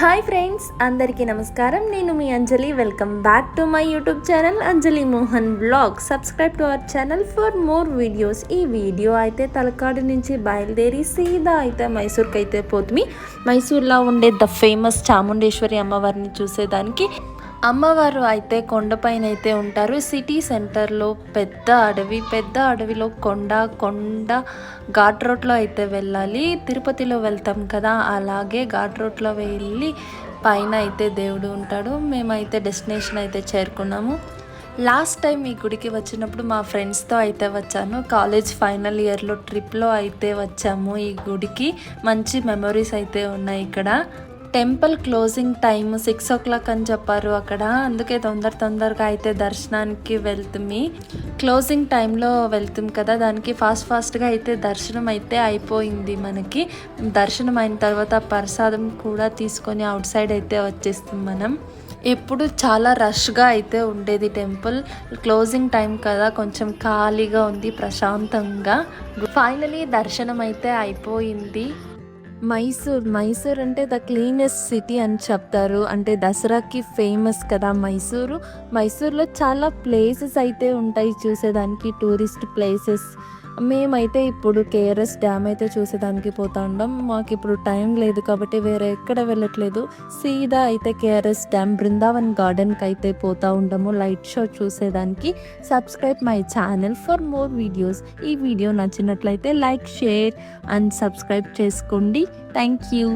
Hi friends, అందరికీ నమస్కారం. నేను మీ Anjali. Welcome back to my YouTube channel Anjali Mohan blog. Subscribe to our channel for more videos. ఈ video అయితే తలకాడు నుంచి బయలుదేరి సీదా అయితే మైసూర్కి అయితే పోతుంది. మైసూర్లో ఉండే ద ఫేమస్ చాముండేశ్వరి అమ్మవారిని చూసేదానికి. అమ్మవారు అయితే కొండపైన అయితే ఉంటారు. సిటీ సెంటర్లో పెద్ద అడవిలో కొండ ఘాట్ రోడ్లో అయితే వెళ్ళాలి. తిరుపతిలో వెళ్తాం కదా, అలాగే ఘాట్ రోడ్లో వెళ్ళి పైన అయితే దేవుడు ఉంటాడు. మేమైతే డెస్టినేషన్ అయితే చేరుకున్నాము. లాస్ట్ టైం ఈ గుడికి వచ్చినప్పుడు మా ఫ్రెండ్స్తో అయితే వచ్చాను. కాలేజ్ ఫైనల్ ఇయర్లో ట్రిప్లో అయితే వచ్చాము. ఈ గుడికి మంచి మెమొరీస్ అయితే ఉన్నాయి. ఇక్కడ టెంపుల్ క్లోజింగ్ టైం 6 o'clock అని చెప్పారు అక్కడ. అందుకే తొందరగా అయితే దర్శనానికి వెళ్తుంది. క్లోజింగ్ టైంలో వెళ్తాం కదా, దానికి ఫాస్ట్గా అయితే దర్శనం అయితే అయిపోయింది. మనకి దర్శనం అయిన తర్వాత ప్రసాదం కూడా తీసుకొని అవుట్ సైడ్ అయితే వచ్చేస్తాం మనం. ఎప్పుడు చాలా రష్గా అయితే ఉండేది టెంపుల్. క్లోజింగ్ టైం కదా, కొంచెం ఖాళీగా ఉంది, ప్రశాంతంగా. ఫైనలీ దర్శనం అయితే అయిపోయింది. మైసూర్ అంటే ద క్లీనెస్ట్ సిటీ అని చెప్తారు. అంటే దసరాకి ఫేమస్ కదా మైసూర్లో చాలా ప్లేసెస్ అయితే ఉంటాయి చూసేదానికి, టూరిస్ట్ ప్లేసెస్. మేమైతే ఇప్పుడు కేఆర్ఎస్ డ్యామ్ అయితే చూసేదానికి పోతా ఉన్నాం. మాకు ఇప్పుడు టైం లేదు కాబట్టి వేరే ఎక్కడ వెళ్ళట్లేదు. సీదా అయితే కేఆర్ఎస్ డ్యామ్, బృందావన్ గార్డెన్కి అయితే పోతా ఉండము లైట్ షో చూసేదానికి. Subscribe my channel for more videos. ఈ వీడియో నచ్చినట్లయితే లైక్, షేర్ అండ్ సబ్స్క్రైబ్ చేసుకోండి. Thank you.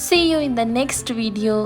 See you in the next video.